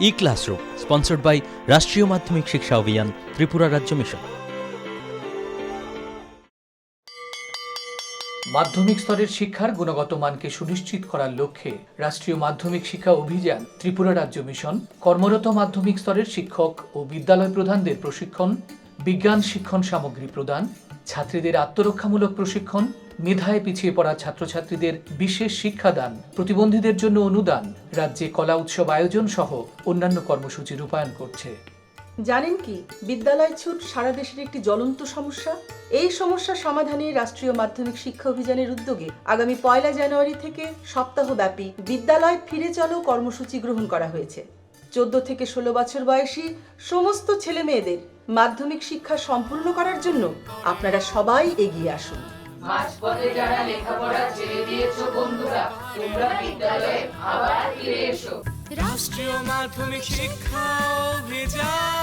E-Classroom, sponsored by রাষ্ট্রীয় মাধ্যমিক শিক্ষা অভিযান, ত্রিপুরা রাজ্য মিশন। মাধ্যমিক স্তরের শিক্ষার গুণগত মানকে সুনিশ্চিত করার লক্ষ্যে রাষ্ট্রীয় মাধ্যমিক শিক্ষা অভিযান, ত্রিপুরা রাজ্য মিশন কর্মরত মাধ্যমিক স্তরের শিক্ষক ও বিদ্যালয় প্রধানদের প্রশিক্ষণ, বিজ্ঞান শিক্ষণ সামগ্রী প্রদান, ছাত্রীদের আত্মরক্ষামূলক প্রশিক্ষণ, মেধায় পিছিয়ে পড়া ছাত্রছাত্রীদের বিশেষ শিক্ষাদান, প্রতিবন্ধীদের জন্য অনুদান, রাজ্যে কলা উৎসব আয়োজন সহ অন্যান্য কর্মসূচি রূপায়ণ করছে। জানেন কি, বিদ্যালয় ছুট সারা দেশের একটি জ্বলন্ত সমস্যা। এই সমস্যা সমাধানে রাষ্ট্রীয় মাধ্যমিক শিক্ষা অভিযানের উদ্যোগে আগামী 1 জানুয়ারি থেকে সপ্তাহব্যাপী বিদ্যালয় ফিরে চলো কর্মসূচি গ্রহণ করা হয়েছে। 14 থেকে 16 বছর বয়সী সমস্ত ছেলে মেয়েদের মাধ্যমিক শিক্ষা সম্পূর্ণ করার জন্য আপনারা সবাই এগিয়ে আসুন। মাঝপথে যারা লেখাপড়া ছেড়ে দিয়েছো বন্ধুরা, তোমরা বিদ্যালয়ে আবার ফিরে এসো। রাষ্ট্রীয় মাধ্যমিক শিক্ষা অভিযান।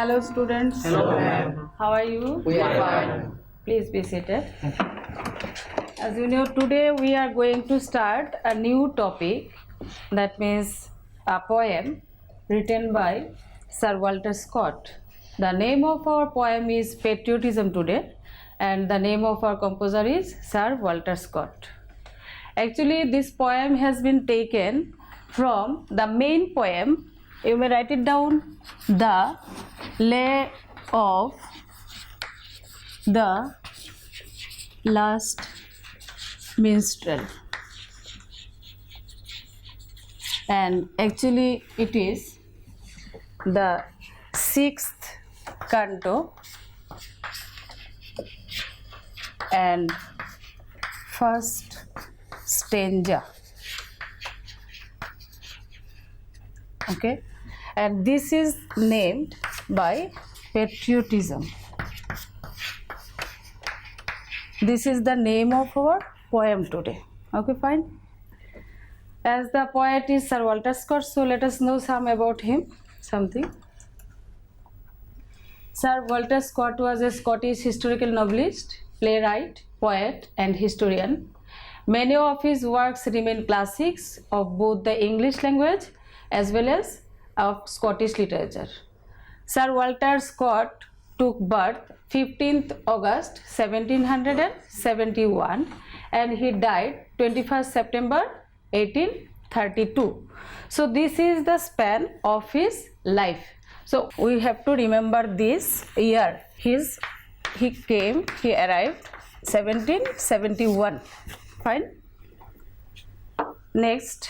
Hello students. Hello ma'am. How are you? We are fine. Please be seated. As you know, today we are going to start a new topic, that means a poem written by Sir Walter Scott. The name of our poem is Patriotism Today, and the name of our composer is Sir Walter Scott. Actually, this poem has been taken from the main poem. You may write it down. The Lay of the Last Minstrel. And actually it is the 6th canto and first stanza. Okay, and this is named by patriotism. This is the name of our poem today. Okay, fine. As the poet is Sir Walter Scott, so let us know some about him, something. Sir Walter Scott was a Scottish historical novelist, playwright, poet and historian. Many of his works remain classics of both the English language as well as of Scottish literature. Sir Walter Scott took birth 15th August 1771 and he died 21st September 1832. So this is the span of his life. So we have to remember this year. He arrived 1771. Fine. Next.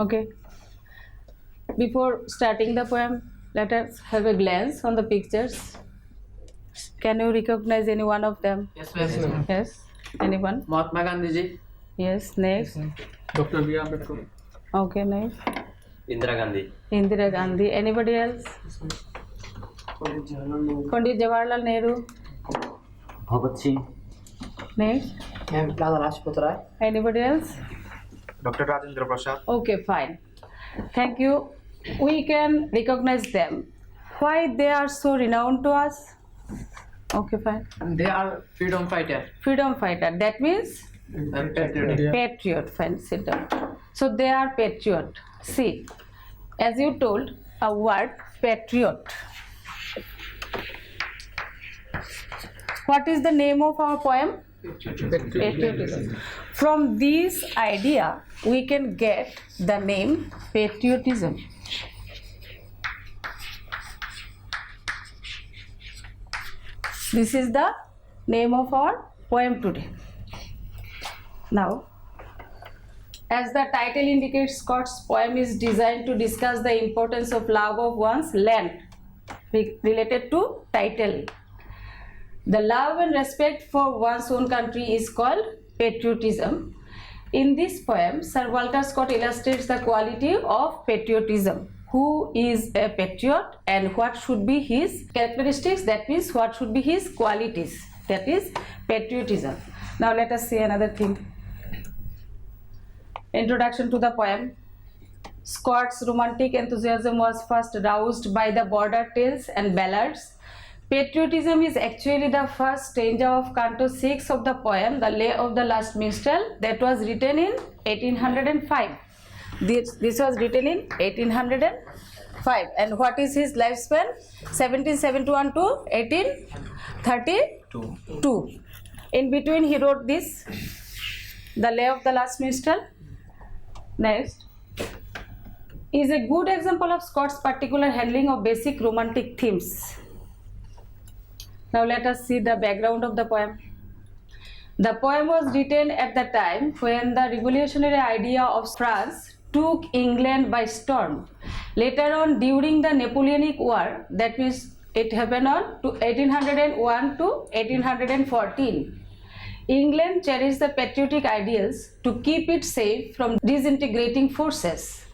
Okay. Before starting the poem, let us have a glance on the pictures. Can you recognize any one of them? Yes, ma'am. Yes. Anyone? Mahatma Gandhi ji. Yes. Next. Dr. B. Ambedkar. Okay. Next. Indira Gandhi. Indira Gandhi. Anybody else? Pandit Jawaharlal Nehru. Bhagat Singh. Next. Lala Lajpat Rai. Anybody else? Dr. Rajendra Prasad. Okay. Fine. Thank you. We can recognize them. Why they are so renowned to us? Okay, fine. They are freedom fighter. Freedom fighter. That means Patriotic. patriot. Fine, sit down. So they are patriot. See, as you told, a word patriot. What is the name of our poem? Patriotism. From this idea, we can get the name patriotism. This is the name of our poem today. Now, as the title indicates, Scott's poem is designed to discuss the importance of love of one's land, related to title. The love and respect for one's own country is called patriotism. In this poem, Sir Walter Scott illustrates the quality of patriotism. Who is a patriot and what should be his characteristics, that means what should be his qualities, that is patriotism. Now let us see another thing. Introduction to the poem. Scott's romantic enthusiasm was first roused by the border tales and ballads. Patriotism is actually the first stanza of Canto 6 of the poem, The Lay of the Last Minstrel, that was written in 1805. This was written in 1805. And what is his lifespan? 1771 to 1832. In between he wrote this, The Lay of the Last Minstrel. Next is a good example of Scott's particular handling of basic romantic themes. Now let us see the background of the poem. The poem was written at the time when the revolutionary idea of France took England by storm. Later on, during the Napoleonic War, that means it happened on 1801 to 1814, England cherished the patriotic ideals to keep it safe from disintegrating forces.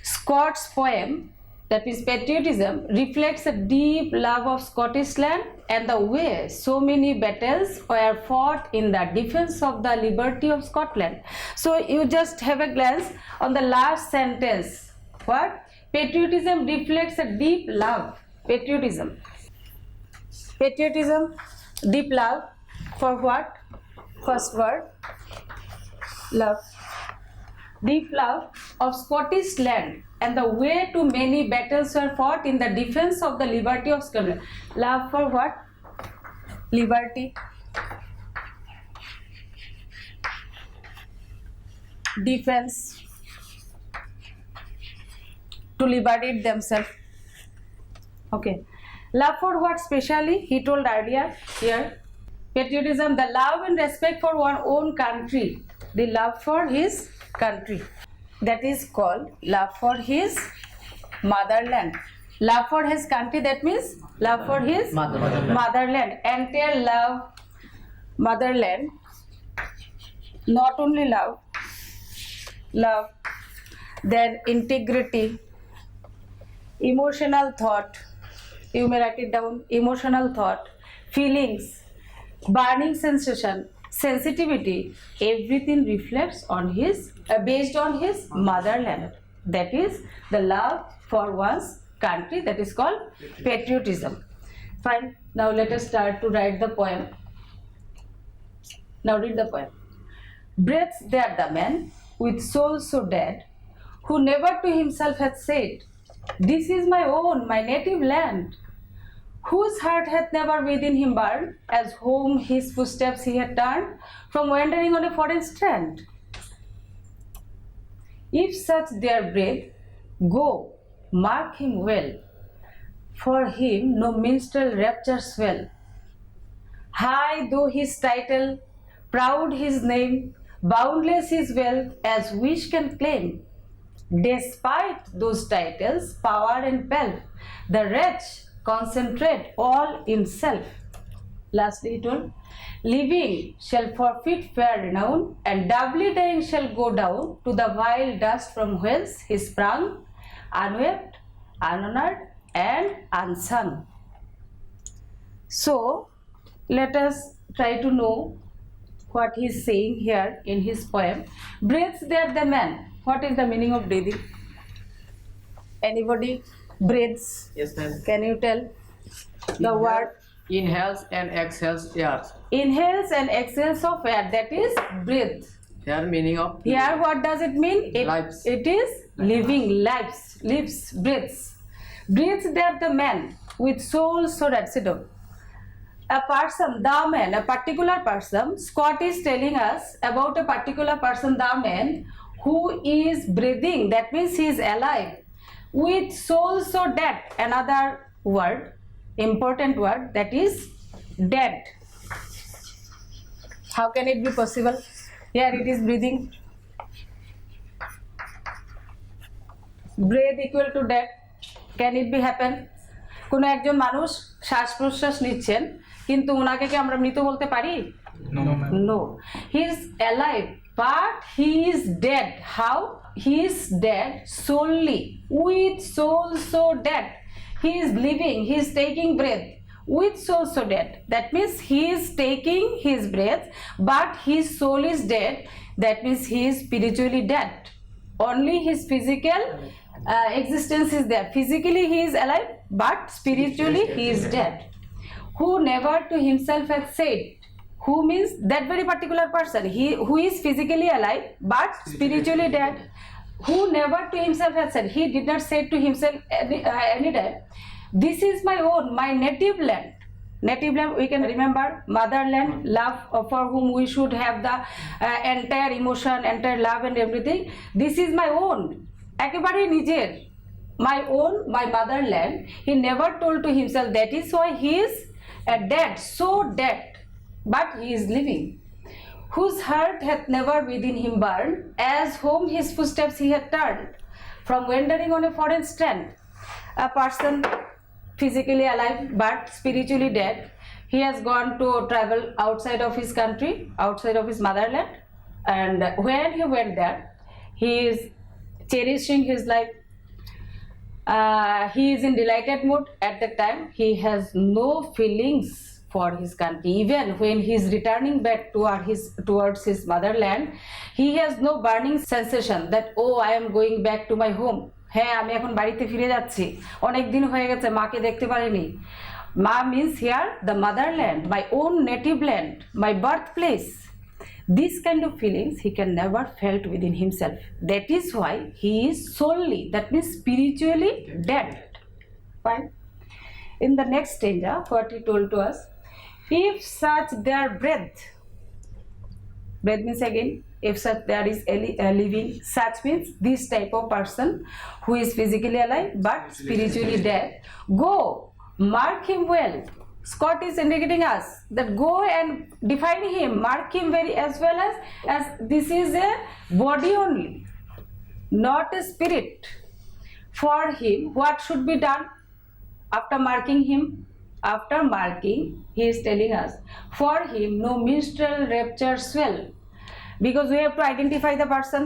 Scott's poem, that is patriotism, reflects a deep love of Scottish land and the way so many battles were fought in the defense of the liberty of Scotland. So you just have a glance on the last sentence. What? Patriotism reflects a deep love. Patriotism. Patriotism, deep love for what? First word, love. Deep love of Scottish land and the way too many battles were fought in the defense of the liberty of Scotland. Love for what? Liberty. Defense. To liberate themselves. Okay. Love for what specially? He told earlier here. Patriotism, the love and respect for one's own country. The love for his country. That is called love for his motherland. Love for his country, that means love for his motherland. Entire love, motherland. Not only love, then integrity, emotional thought. You may write it down. Emotional thought, feelings, burning sensation, sensitivity, everything reflects on his, based on his motherland. That is the love for one's country, that is called patriotism. Fine. Now let us start to write the poem. Now read the poem. Breathes there the man with soul so dead, who never to himself hath said, This is my own, my native land, whose heart hath never within him burned, as home his footsteps he had turned, from wandering on a foreign strand. If such there breath, go, mark him well, for him no minstrel rapture swell. High though his title, proud his name, boundless his wealth, as wish can claim. Despite those titles, power and pelf, the wretch concentrate all in self. Lastly he told, living shall forfeit fair renown, and doubly dying shall go down to the vile dust from whence he sprung, unwept, unhonored, and unsung. So let us try to know what he is saying here in his poem. Breathes there the man. What is the meaning of breathing? Anybody? Breathes. Yes, ma'am. Can you tell the word? Inhales and exhales air. Inhales and exhales of air, that is breathe. Here meaning of Here what does it mean? Lives. It is living, lives, breathes. Breathes there the man with soul so that, sit down. A person, the man, a particular person, Scott is telling us about a particular person, the man, who is breathing, that means he is alive, with soul so dead, another word, important word, that is dead. How can it be possible? Here it is breathing. Breath equal to dead. Can it be happen? কোনো একজন মানুষ শ্বাস প্রশ্বাস নিচ্ছেন কিন্তু ওনাকে কি আমরা মৃত বলতে পারি? No. He is alive but he is dead. How? He is dead solely with soul so dead. He is living, he is taking breath with soul so dead. That means he is taking his breath but his soul is dead. That means he is spiritually dead. Only his physical existence is there. Physically he is alive but spiritually he is dead. Who never to himself has said, who means that very particular person, he who is physically alive but spiritually dead. Who never to himself has said, he did not say to himself any time, this is my own, my native land. Native land, we can remember motherland, love for whom we should have the entire emotion, entire love and everything. This is my own, একেবারে নিজের, my own, my motherland. He never told to himself. That is why he is dead, so dead, but he is living. Whose heart hath never within him burned, as home his footsteps he hath turned. From wandering on a foreign strand, a person physically alive but spiritually dead, he has gone to travel outside of his country, outside of his motherland, and when he went there, he is cherishing his life. He is in delighted mood at that time. He has no feelings for his country. Even when he is returning back towards his motherland, he has no burning sensation that, oh, I am going back to my home. হ্যাঁ, আমি এখন বাড়িতে ফিরে যাচ্ছি, অনেক দিন হয়ে গেছে, মাকে দেখতে পারিনি। মা means here the motherland, my own native land, my birthplace. This kind of feelings he can never felt within himself. That is why he is solely, that means spiritually dead. Fine. In the next stanza, what he told to us, if such their breath means again, if such there is a living, such means this type of person who is physically alive but spiritually dead, go mark him well. Scott is indicating us that go and define him, mark him very as well as this is a body only, not a spirit. For him, what should be done after marking him? After marking, he is telling us, for him no minstrel rapture swell, because we have to identify the person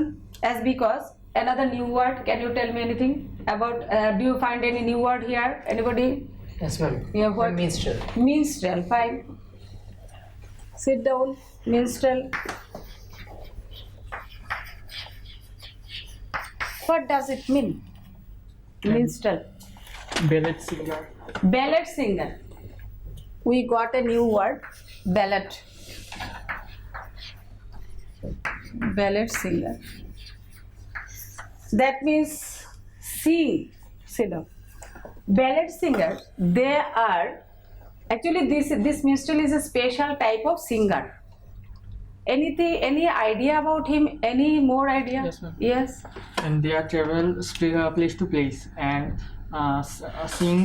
as because. Another new word, can you tell me anything about, do you find any new word here? Anybody? Yes, ma'am. Yeah, what? Minstrel. Minstrel, fine. Sit down, minstrel. What does it mean? Minstrel. Ballad singer. Ballad singer. We got a new word, ballad. Ballad singer. That means sing. Sit down. Ballad singers, they are actually this minstrel is a special type of singer. Any idea about him? Any more idea? Yes, ma'am. Yes. And they are travel place to place and sing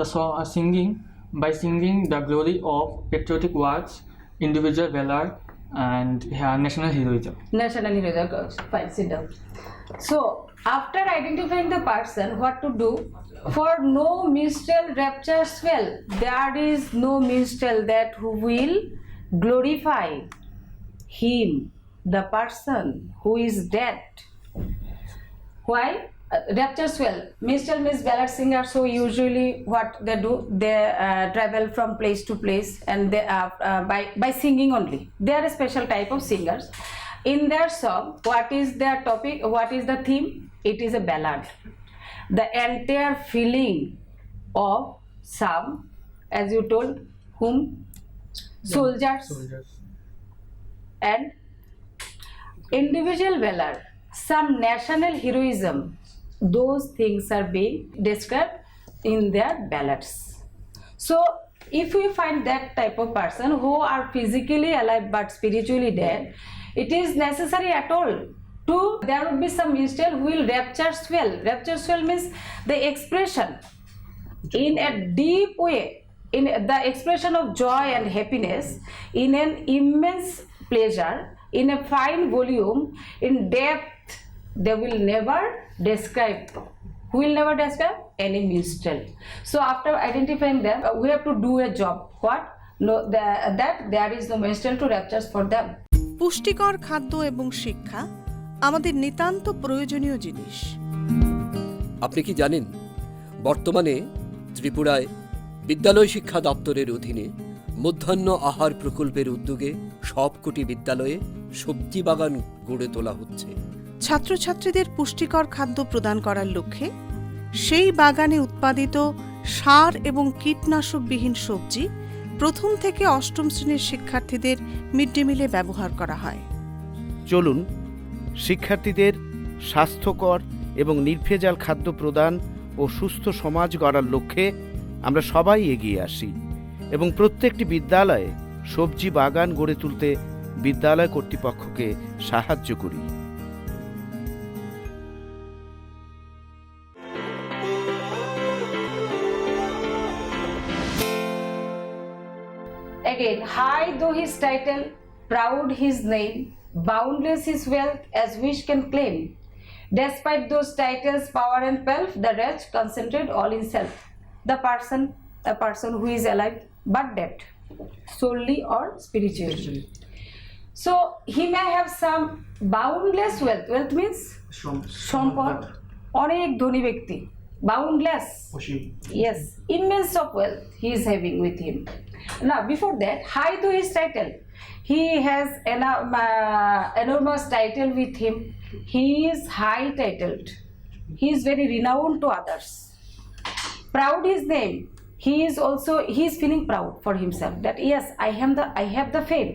the song, singing the glory of patriotic words, individual valor, and national heroism. National heroism. Fine, sit down. So after identifying the person, what to do? For no minstrel rapture swell, there is no minstrel that who will glorify him, the person who is dead. Why? Rapture swell. Minstrel means ballad singer. So usually what they do, they travel from place to place and they by singing only. They are a special type of singers. In their song, what is their topic? What is the theme? It is a ballad. The entire feeling of some, as you told, whom? Soldiers. And individual valor, some national heroism, those things are being described in their ballads. So if we find that type of person who are physically alive but spiritually dead, it is necessary at all to, there would be some minstrel who will rapture swell. Rapture swell means the expression in a deep way in the expression of joy and happiness, in an immense pleasure, in a fine volume, in depth, they will never describe. Who will never describe? Any minstrel. So after identifying them, we have to do a job. What? No, that there is no minstrel to raptures for them. পুষ্টিকর খাদ্য এবং শিক্ষা আমাদের নিতান্ত প্রয়োজনীয় জিনিস। আপনি কি জানেন বর্তমানে ত্রিপুরায় বিদ্যালয় শিক্ষা দপ্তরের অধীনে মধ্যাহ্ন আহার প্রকল্পের উদ্যোগে সবকটি বিদ্যালয়ে সবজি বাগান গড়ে তোলা হচ্ছে। ছাত্রছাত্রীদের পুষ্টিকর খাদ্য প্রদান করার লক্ষ্যে সেই বাগানে উৎপাদিত সার এবং কীটনাশকবিহীন সবজি প্রথম থেকে অষ্টম শ্রেণীর শিক্ষার্থীদের মিড ডে মিলে ব্যবহার করা হয়। চলুন শিক্ষার্থীদের স্বাস্থ্যকর এবং নির্ভেজাল খাদ্য প্রদান ও সুস্থ সমাজ গড়ার লক্ষ্যে আমরা সবাই এগিয়ে আসি এবং প্রত্যেকটি বিদ্যালয়ে সবজি বাগান গড়ে তুলতে বিদ্যালয় কর্তৃপক্ষকে সাহায্য করি। Again, high though his title, proud his name, boundless his wealth as wish can claim. Despite those titles, power and pelf, the wretch concentrate all in self. The person who is alive but dead, solely or spiritually. So he may have some boundless wealth. Wealth means সম্পদ, অনেক ধনী ব্যক্তি, boundless. Yes, immense of wealth he is having with him. Now before that, high to his title, he has enormous title with him. He is high titled. He is very renowned to others. Proud his name. He is feeling proud for himself that yes, I have the fame.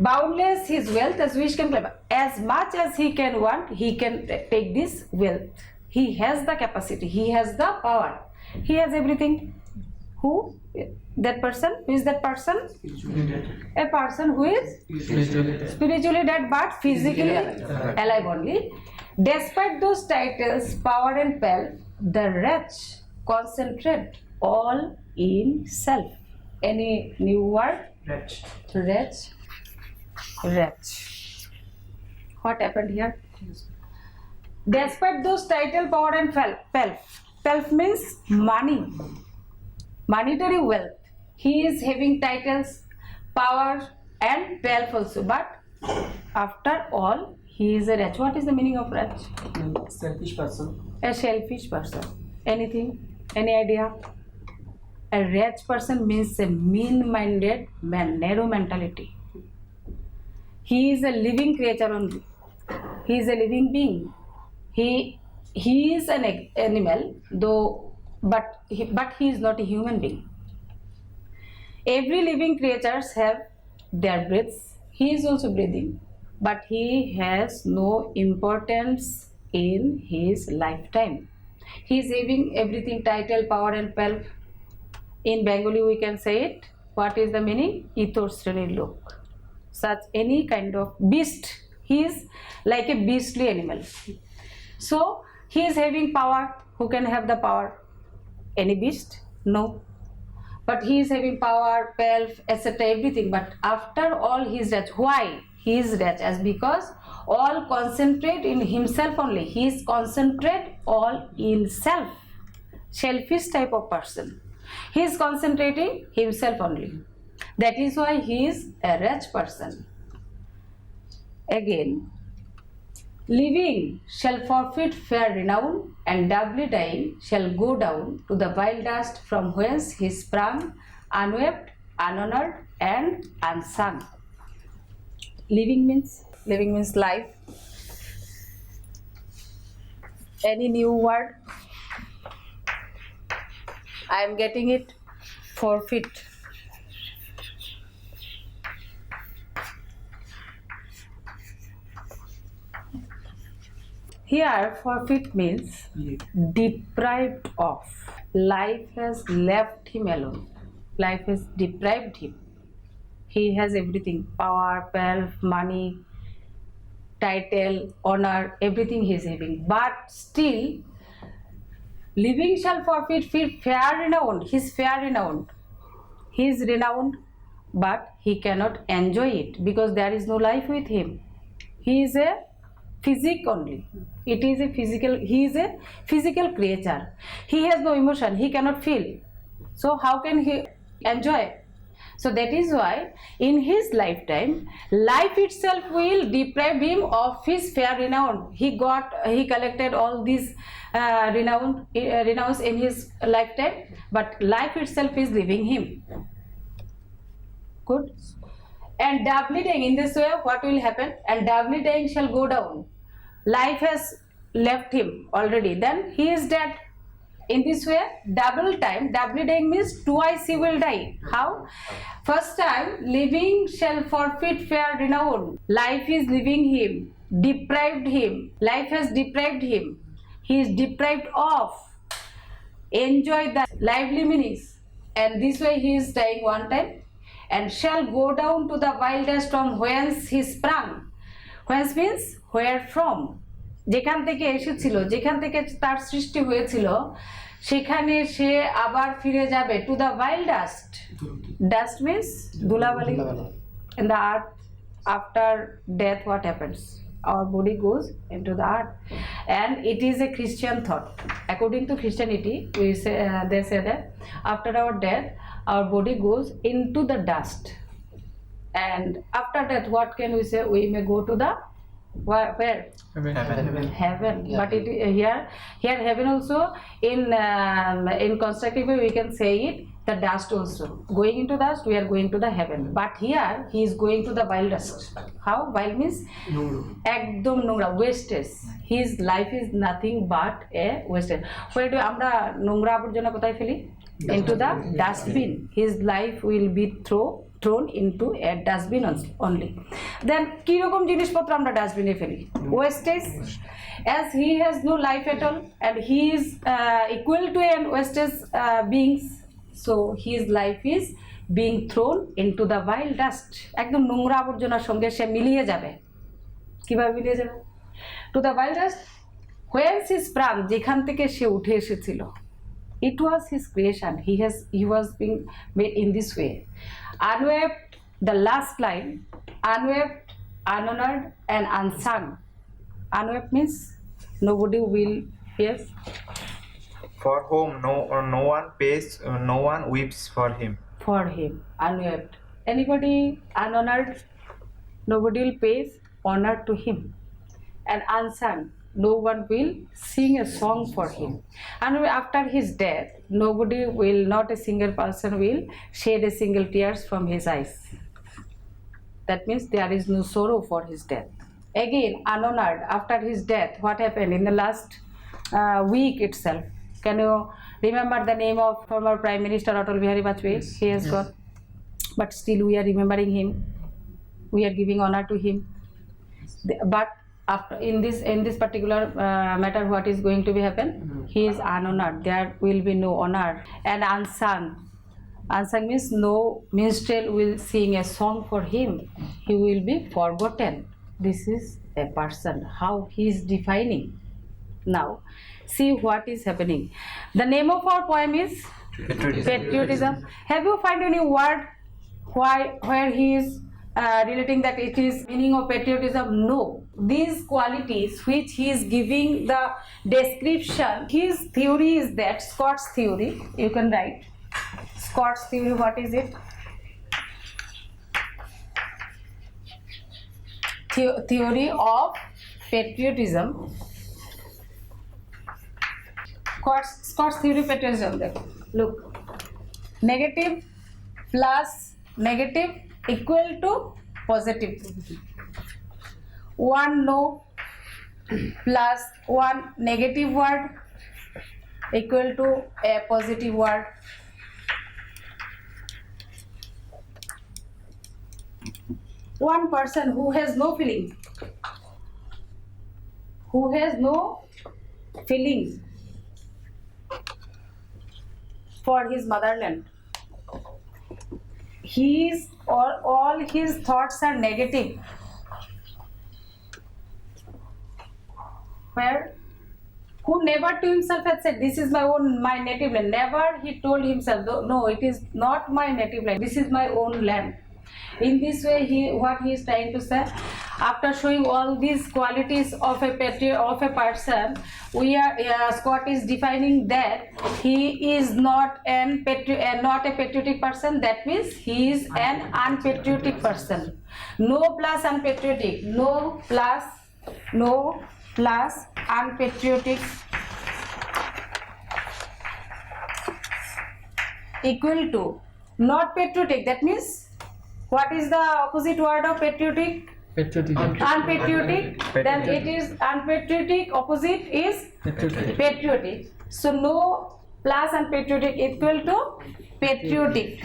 Boundless his wealth as wish can claim. As much as he can want, he can take this wealth. He has the capacity. He has the power. He has everything. Who? That person? Who is that person? A person who is spiritually dead but physically alive only. Despite those titles, power and pelf, the wretch concentrate all in self. Any new word? Wretch. What happened here? Despite those title, power and pelf. Pelf means money. Monetary wealth. He is having titles, power and pelf also, but after all he is a wretch. What is the meaning of wretch? Selfish person. A selfish person. Anything? Any idea? A wretch person means a mean-minded man, narrow mentality. He is a living creature only. He is a living being. He is an animal, though, but he is not a human being. Every living creatures have their breaths. He is also breathing, but he has no importance in his lifetime. He is having everything, title, power and pelf. In Bengali we can say it. What is the meaning? Itor Srenir Lok. Such any kind of beast. He is like a beastly animal. So he is having power. Who can have the power? Any beast? No. But he is having power, pelf, etc. everything. But after all he is wretch. Why? He is wretch as because all concentrate in himself only. He is concentrate all in self. Selfish type of person. He is concentrating himself only. That is why he is a wretch person. Again, living shall forfeit fair renown, and doubly dying shall go down to the vile dust from whence he sprung, unwept, unhonored, and unsung. Living means life. Any new word? I am getting it. Forfeit. Here, forfeit means deprived of. Life has left him alone. Life has deprived him. He has everything, power, pelf, money, title, honor, everything he is having. But still, living shall forfeit fair renown. He is fair renowned. He is renowned, but he cannot enjoy it because there is no life with him. He is a physic only. It is a physical. He is a physical creature. He has no emotion. He cannot feel. So how can he enjoy? So that is why in his lifetime, life itself will deprive him of his fair renown. He collected all these renowns in his lifetime, but life itself is leaving him. Good. And doubly dying, in this way what will happen? And doubly dying shall go down. Life has left him already, then he is dead. In this way, doubly dying means twice he will die. How? First time, living shall forfeit fair renown. Life is leaving him, deprived him. Life has deprived him. He is deprived of. Enjoy the lively meanings. And this way he is dying one time, and shall go down to the wildest from whence he sprung. Whence means where from. যেখান থেকে এসেছিল, যেখান থেকে তার সৃষ্টি হয়েছিল, সেখানে সে আবার ফিরে যাবে to the wild dust. Dust means ধুলাবালি. In the earth, after death, what happens? Our body goes into the earth, and it is a Christian thought. According to Christianity, they say that after our death, our body goes into the dust, and after death, what can we say? We may go to the where? Heaven. Yeah. But it here heaven also in constructive way we can say it, the dust also. Going into dust, we are going to the heaven. But here he is going to the wild dust. How? Wild means ekdom nongra, wastage. His life is nothing but a wastage. Where do আমরা নোংরা আবর্জনা কোথায় ফেলি? Into the dustbin. His life will be thrown into a dustbin only. Then কি রকম জিনিসপত্র আমরা ডাস্টবিনে ফেলি? Wastage. As he has no life at all, and he is equal to an wastage beings, so his life is being thrown into the wild dust. একদম নোংরা আবর্জনার সঙ্গে সে মিলিয়ে যাবে. কিভাবে মিলিয়ে যাবে? To the wild dust, whence he sprung, যেখান থেকে সে উঠে এসেছিল. It was his creation. He was being made in this way. Unwept, the last line, unwept, unhonored, and unsung. Unwept means nobody will, yes. For whom no one pays, no one weeps for him. For him, unwept. Anybody unhonored, nobody will pay honor to him. And unsung, no one will sing a song for him. And after his death, nobody will, not a single person will shed a single tears from his eyes. That means there is no sorrow for his death. Again, unhonored, after his death, what happened in the last week itself? Can you remember the name of former Prime Minister Atal Bihari Vajpayee? He has gone, but still we are remembering him. We are giving honor to him. But after in this particular matter, what is going to be happen? He is unhonored. There will be no honor. And unsung. Unsung means no minstrel will sing a song for him. He will be forgotten. This is a person. How he is defining. Now, see what is happening. The name of our poem is Patriotism. Have you found any word where he is relating that it is meaning of patriotism? No. These qualities which he is giving the description, his theory is that Scott's theory. You can write Scott's theory. What is it? Theory of patriotism. Scott's theory of patriotism. Look, negative plus negative equal to positive. One no plus one negative word equal to a positive word. One person who has no feelings, for his motherland, all his thoughts are negative. Who who never to himself had said, this is my native land. Never he told himself, no, it is not my native land, this is my own land. In this way, what he is trying to say, after showing all these qualities of a person, Scott is defining that he is not a patriotic person. That means he is an unpatriotic person. No plus unpatriotic. No plus unpatriotic equal to not patriotic. That means what is the opposite word of patriotic? Patriotism. Unpatriotic. Then it is unpatriotic. Opposite is patriotic. So no plus unpatriotic equal to patriotic.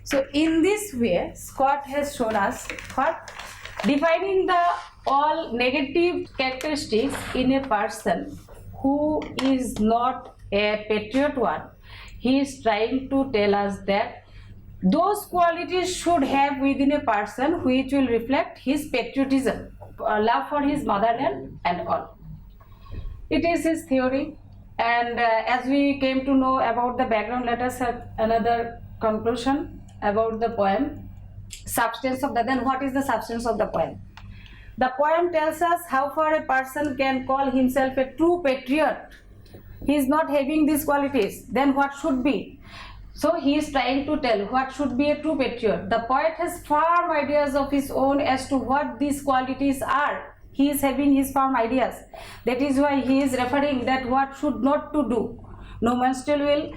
So in this way, Scott has shown us what defining the all negative characteristics in a person who is not a patriot one. He is trying to tell us that those qualities should have within a person which will reflect his patriotism, love for his motherland and all. It is his theory, and as we came to know about the background, let us have another conclusion about the poem. Substance of then what is the substance of the poem? The poem tells us how far a person can call himself a true patriot. He is not having these qualities, then what should be? So he is trying to tell what should be a true patriot. The poet has firm ideas of his own as to what these qualities are. He is having his firm ideas. That is why he is referring that what should not to do. No man still will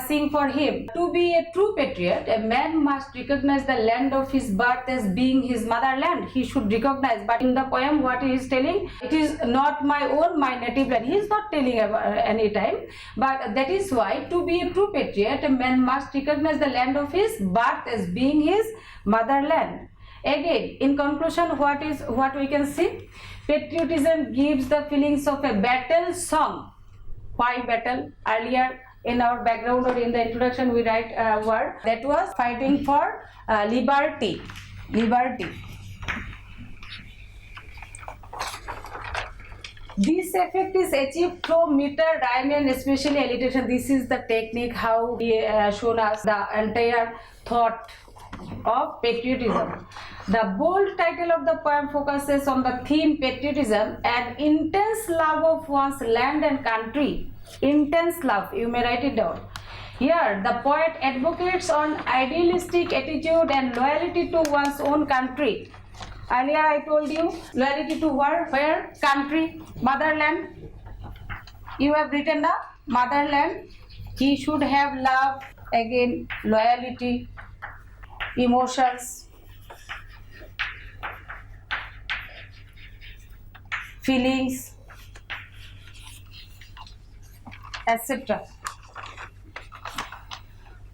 sing for him. To be a true patriot, a man must recognize the land of his birth as being his motherland. He should recognize. But in the poem, what he is telling, it is not my own, my native land. He is not telling any time. But that is why, to be a true patriot, a man must recognize the land of his birth as being his motherland. Again, in conclusion, what we can see? Patriotism gives the feelings of a battle song. Why battle? Earlier in our background or in the introduction we write a word that was fighting for liberty. Liberty. This effect is achieved through meter, rhyme and especially alliteration. This is the technique how he shown us the entire thought of patriotism. The bold title of the poem focuses on the theme patriotism and intense love of one's land and country. Intense love, you may write it down. Here, the poet advocates on idealistic attitude and loyalty to one's own country. Earlier I told you, loyalty to where? Country, motherland. You have written the motherland. He should have love, again loyalty, emotions, feelings, etc.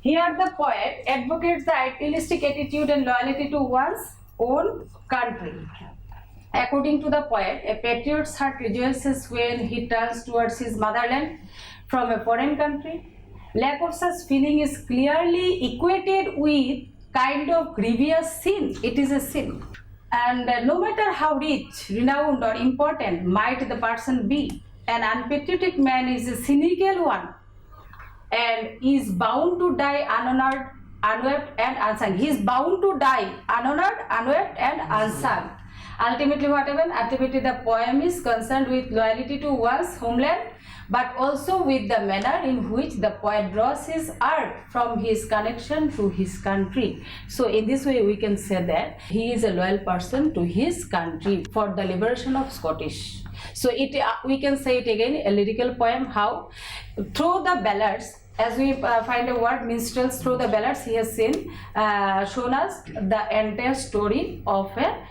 Here the poet advocates the idealistic attitude and loyalty to one's own country. According to the poet, a patriot's heart rejoices when he turns towards his motherland from a foreign country. Lack of such feeling is clearly equated with kind of grievous sin. It is a sin. And no matter how rich, renowned or important might the person be, an unpatriotic man is a cynical one and is bound to die unhonored, unwept and unsung. He is bound to die unhonored, unwept and unsung. Ultimately what happened? Ultimately the poem is concerned with loyalty to one's homeland, but also with the manner in which the poet draws his art from his connection to his country. So in this way we can say that he is a loyal person to his country for the liberation of Scottish. So we can say it again, a lyrical poem, how through the ballads, as we find a word minstrels, through the ballads he has shown us the entire story of a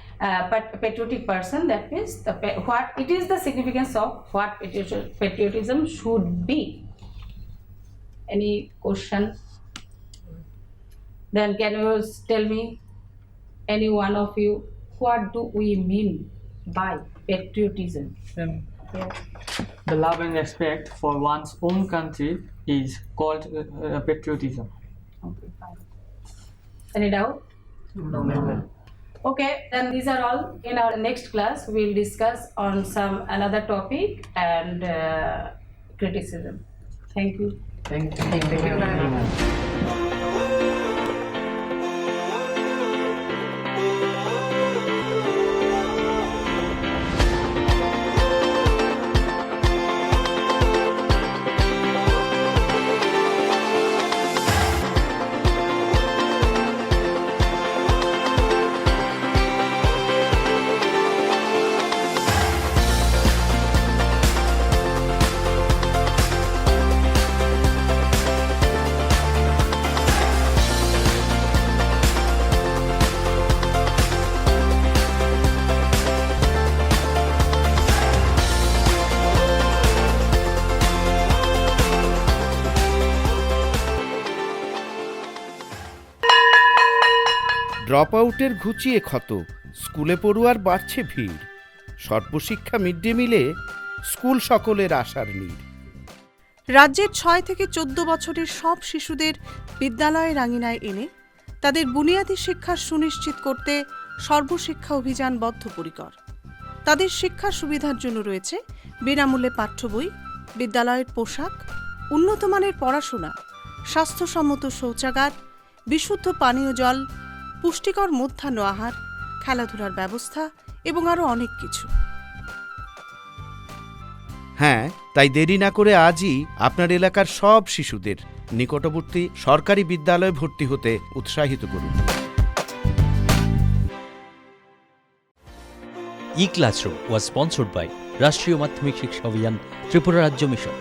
patriotic person. That means what it is the significance of what patriotism should be. Any question? Then can you tell me, any one of you, what do we mean by patriotism? The love and respect for one's own country is called patriotism. Okay, fine. Any doubt? No. Okay, then these are all. In our next class, we'll discuss on some another topic and criticism. Thank you. Thank you very much. Drop আউটের ঘুচিয়ে ক্ষত, স্কুলে পড়ুয়ার বাড়ছে ভিড়, সর্বশিক্ষা mid day মিলে school সকলের আশার নীড়। রাজ্যের 6 থেকে 14 বছরের সব শিশুদের বিদ্যালয়ের আঙিনায় এনে তাদের বুনিয়াদী শিক্ষা সুনিশ্চিত করতে সর্বশিক্ষা অভিযান বদ্ধপরিকর। তাদের শিক্ষার সুবিধার জন্য রয়েছে বিনামূল্যে পাঠ্য বই, বিদ্যালয়ের পোশাক, উন্নতমানের পড়াশোনা, স্বাস্থ্যসম্মত শৌচাগার, বিশুদ্ধ পানীয় জল, পুষ্টিকর মধ্যাহ্ন আহার, খেলাধুলার ব্যবস্থা এবং আরও অনেক কিছু। হ্যাঁ, তাই দেরি না করে আজই আপনার এলাকার সব শিশুদের নিকটবর্তী সরকারি বিদ্যালয়ে ভর্তি হতে উৎসাহিত করুন। E-Classroom was sponsored by রাষ্ট্রীয় মাধ্যমিক শিক্ষা অভিযান ত্রিপুরা রাজ্য মিশন।